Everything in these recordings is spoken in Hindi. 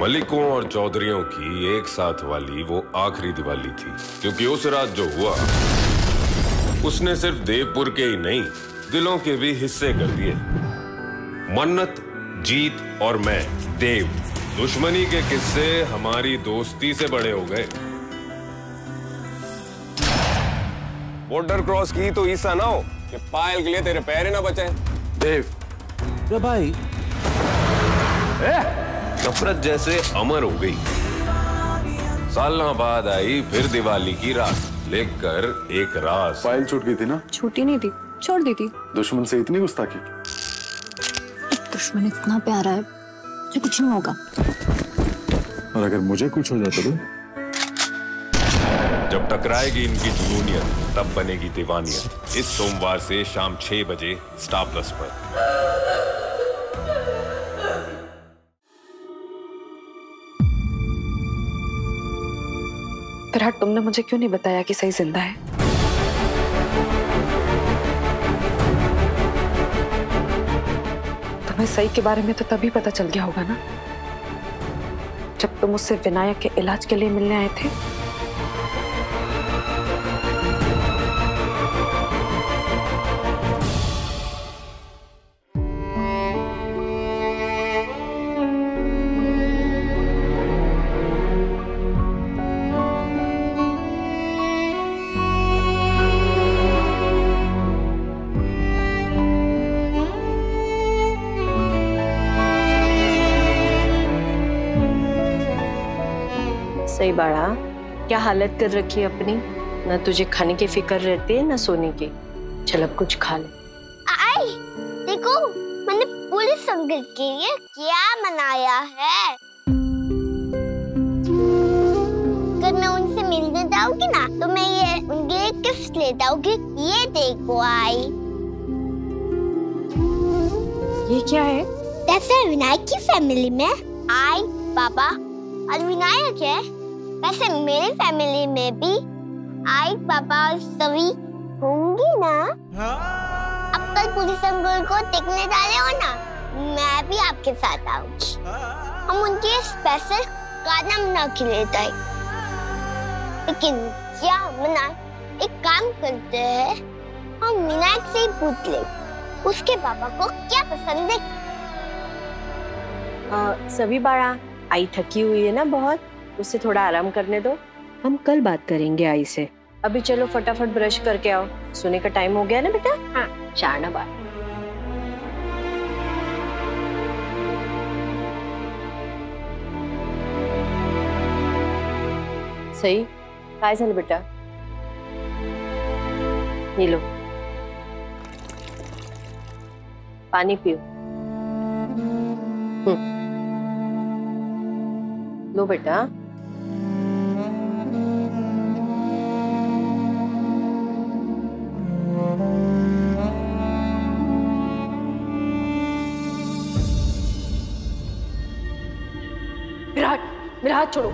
मलिकों और चौधरियों की एक साथ वाली वो आखिरी दिवाली थी, क्योंकि उस रात जो हुआ उसने सिर्फ देवपुर के ही नहीं, दिलों के भी हिस्से कर दिए। मन्नत, जीत और मैं, देव, दुश्मनी के किस्से हमारी दोस्ती से बड़े हो गए। बॉर्डर क्रॉस की तो ईसा ना हो कि पायल के लिए तेरे पैर ही ना बचे। देव भाई नफरत जैसे अमर हो गई। सालों बाद आई फिर दिवाली की रात, लेकर एक राज। पायल छूट गई थी ना? छूटी नहीं थी, छोड़ दी थी। दुश्मन से इतनी गुस्ताखी? दुश्मन इतना प्यारा है जो कुछ नहीं होगा। और अगर मुझे कुछ हो जाता तो? जब टकराएगी इनकी जुनूनियत तब बनेगी दीवानियत। इस सोमवार से शाम 6 बजे स्टार प्लस पर। विराट, तुमने मुझे क्यों नहीं बताया कि सही जिंदा है? तुम्हें सही के बारे में तो तभी पता चल गया होगा ना, जब तुम उससे विनायक के इलाज के लिए मिलने आए थे। सही बाड़ा, क्या हालत कर रखी है अपनी। ना तुझे खाने की फिक्र रहती है ना सोने की। चल अब कुछ खा ले। आई देखो, मैंने पुलिस अंकल के लिए क्या बनाया है। अगर मैं उनसे मिलने जाऊंगी ना तो मैं ये उनके लिए गिफ्ट ले जाऊंगी। ये देखो आई। ये क्या है? जैसे विनायक की फैमिली में आई, पापा और विनायक है, वैसे मेरी फैमिली में भी आई, पापा और सभी होंगी ना। अब कल पुलिस अंकल को देखने जाने हो ना, मैं भी आपके साथ आऊंगी। हम उनके स्पेशल खाना बना के ले जाएंगे। लेकिन क्या मना, एक काम करते हैं, हम विनायक से ही पूछ ले उसके पापा को क्या पसंद है। सभी बाड़ा, आई थकी हुई है ना बहुत, उसे थोड़ा आराम करने दो। हम कल बात करेंगे आई से। अभी चलो फटाफट ब्रश करके आओ, सोने का टाइम हो गया ना बेटा। हाँ, 4 ना बात। सही काय झालं बेटा? ये लो पानी पियो। लो बेटा। विराट, मेरा हाथ छोड़ो।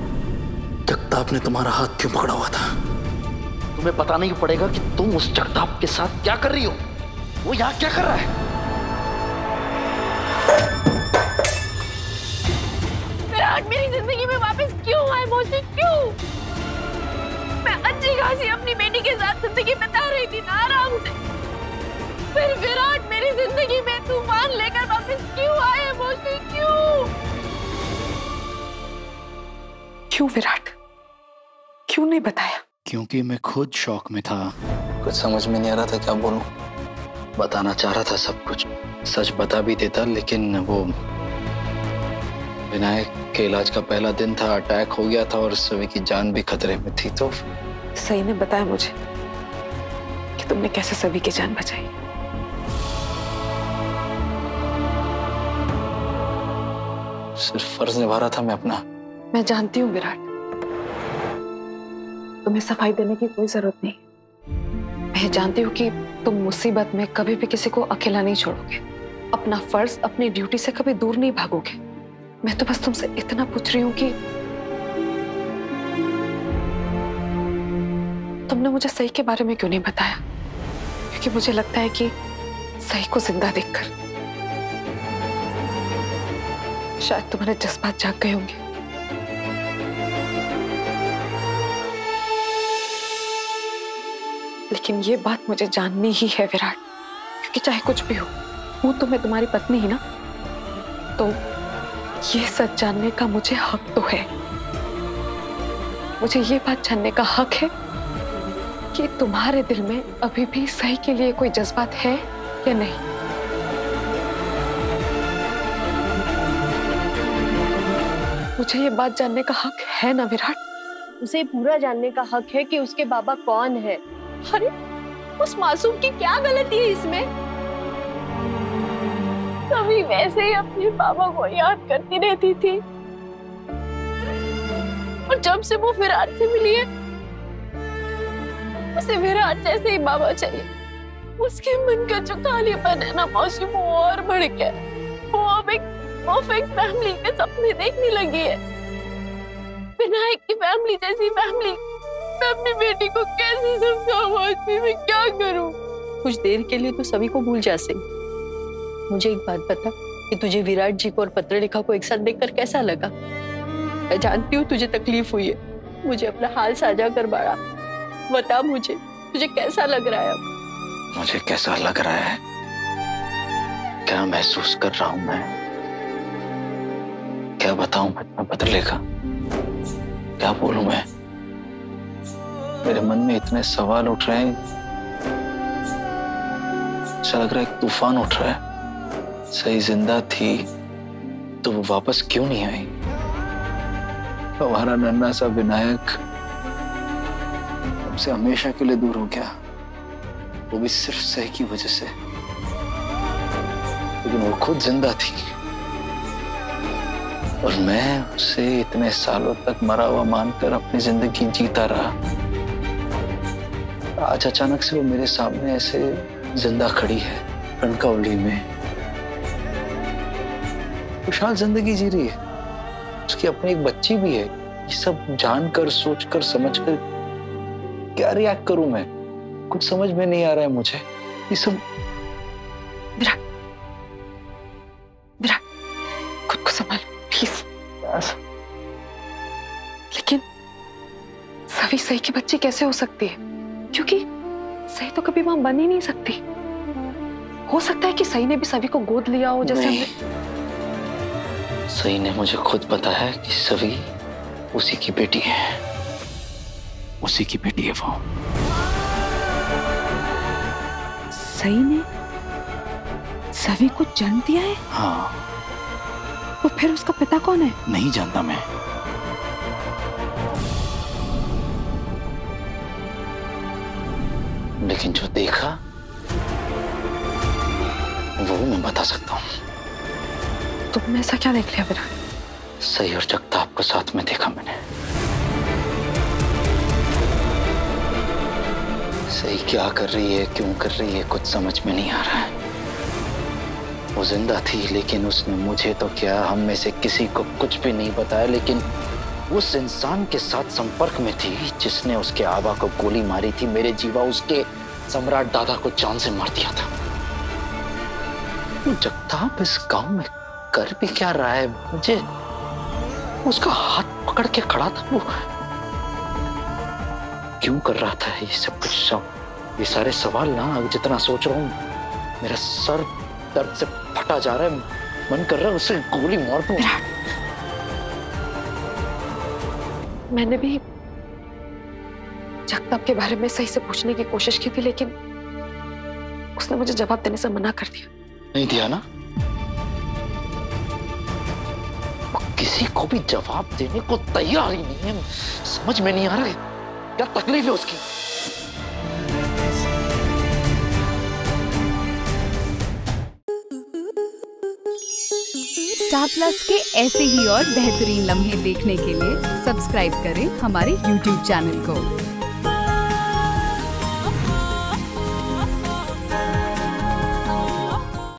जगताप ने तुम्हारा हाथ क्यों पकड़ा हुआ था? तुम्हें पता नहीं पड़ेगा कि तुम उस जगताप के साथ क्या कर रही हो? वो यहाँ क्या कर रहा है? विराट, मेरी जिंदगी में वापस क्यों आए? मुझे क्यों? मैं अच्छी खासी अपनी बेटी के साथ जिंदगी बिता रही थी ना आराम से। फिर विराट मेरी जिंदगी में तूफान लेकर वापस क्यों आए? मुझे क्यों? क्यों विराट? क्यों नहीं बताया? क्योंकि मैं खुद शौक में था। कुछ समझ में नहीं आ रहा था क्या बोलूं। बताना चाह रहा था सब कुछ, सच बता भी देता, लेकिन वो विनायक के इलाज का पहला दिन था, अटैक हो गया था और सभी की जान भी खतरे में थी। तो सही ने बताया मुझे कि तुमने कैसे सभी की जान बचाई। सिर्फ फर्ज निभा रहा था मैं अपना। मैं जानती हूँ विराट, तुम्हें सफाई देने की कोई जरूरत नहीं। मैं जानती हूँ कि तुम मुसीबत में कभी भी किसी को अकेला नहीं छोड़ोगे, अपना फर्ज, अपनी ड्यूटी से कभी दूर नहीं भागोगे। मैं तो बस तुमसे इतना पूछ रही हूँ कि तुमने मुझे सही के बारे में क्यों नहीं बताया? क्योंकि मुझे लगता है कि सही को जिंदा देखकर शायद तुम्हारे जज्बात जाग गए होंगे। लेकिन ये बात मुझे जाननी ही है विराट, क्योंकि चाहे कुछ भी हो, हूं तो मैं तुम्हारी पत्नी ही ना, तो ये सच जानने का मुझे हक तो है। मुझे ये बात जानने का हक है कि तुम्हारे दिल में अभी भी सही के लिए कोई जज्बात है या नहीं। मुझे ये बात जानने का हक है ना विराट। उसे पूरा जानने का हक है कि उसके बाबा कौन है। अरे उस मासूम की क्या गलती है इसमें? कभी वैसे ही अपने पापा को याद करती रहती थी, और जब से वो विराट से मिली है, उसे विराट जैसे ही बाबा चाहिए। उसके मन का जो खालीपन है ना मौसी, वो और बढ़ गया। वो अब एक परफेक्ट फैमिली के सपने देखने लगी है, विनायक की फैमिली जैसी फैमिली। मैं अपनी बेटी को कैसे समझाऊं मौसी, मैं क्या करूं? कुछ देर के लिए तो सभी को भूल जा सही। मुझे एक बात बता कि तुझे विराट जी को और पत्रलेखा को एक साथ देखकर कैसा लगा? मैं जानती हूँ तुझे तकलीफ हुई है, मुझे अपना हाल साझा कर बाड़ा। बता मुझे, तुझे कैसा लग रहा है अब? मुझे कैसा लग रहा है, क्या महसूस कर रहा हूं मैं, क्या बताऊं मैं पत्रलेखा, क्या बोलूं मैं? मेरे मन में इतने सवाल उठ रहे हैं, ऐसा लग रहा है एक तूफान उठ रहा है। सही जिंदा थी तो वो वापस क्यों नहीं आई? हमारा नन्हा सा विनायक हमसे हमेशा के लिए दूर हो गया, वो भी सिर्फ सही की वजह से। लेकिन वो खुद जिंदा थी और मैं उसे इतने सालों तक मरा हुआ मानकर अपनी जिंदगी जीता रहा। आज अचानक से वो मेरे सामने ऐसे जिंदा खड़ी है, कणकवली में खुशहाल जिंदगी जी रही है। उसकी अपनी एक बच्ची भी है। ये सब जानकर, सोचकर, समझकर क्या रिएक्ट करूं मैं, कुछ समझ में नहीं आ रहा है मुझे। ये सब विराट, विराट, खुद को संभालो प्लीज। लेकिन सभी सही की बच्ची कैसे हो सकती है? क्योंकि सही तो कभी मां बन ही नहीं सकती। हो सकता है कि सही ने भी सभी को गोद लिया हो, जैसे हमने। सही ने मुझे खुद बताया कि सभी उसी की बेटी है, उसी की बेटी है वो। सही ने सभी को जन्म दिया है? हाँ। तो फिर उसका पिता कौन है? नहीं जानता मैं। लेकिन जो देखा वो मैं बता सकता हूँ। तुमने ऐसा क्या देख लिया विराट? सही और जगताप को साथ में देखा मैंने। सही क्या कर रही है, क्यों कर रही है, कुछ समझ में नहीं आ रहा है। वो जिंदा थी, लेकिन उसने मुझे तो क्या, हम में से किसी को कुछ भी नहीं बताया। लेकिन उस इंसान के साथ संपर्क में थी जिसने उसके आबा को गोली मारी थी। मेरे जीवा उसके सम्राट दादा को जान से मार दिया था। जगताप इस गांव में कर भी क्या रहा है? मुझे उसका हाथ पकड़ के खड़ा था, वो क्यों कर रहा था ये सब कुछ? सब ये सारे सवाल ना, जितना सोच रहा हूँ मेरा सर दर्द से फटा जा रहा है। मन कर रहा है उसे गोली मार दूं। मैंने भी जगताप के बारे में सही से पूछने की कोशिश की थी, लेकिन उसने मुझे जवाब देने से मना कर दिया। नहीं दिया ना? वो किसी को भी जवाब देने को तैयार ही नहीं है। समझ में नहीं आ रहा है क्या तकलीफ है उसकी। स्टार प्लस के ऐसे ही और बेहतरीन लम्हे देखने के लिए सब्सक्राइब करें हमारे YouTube चैनल को।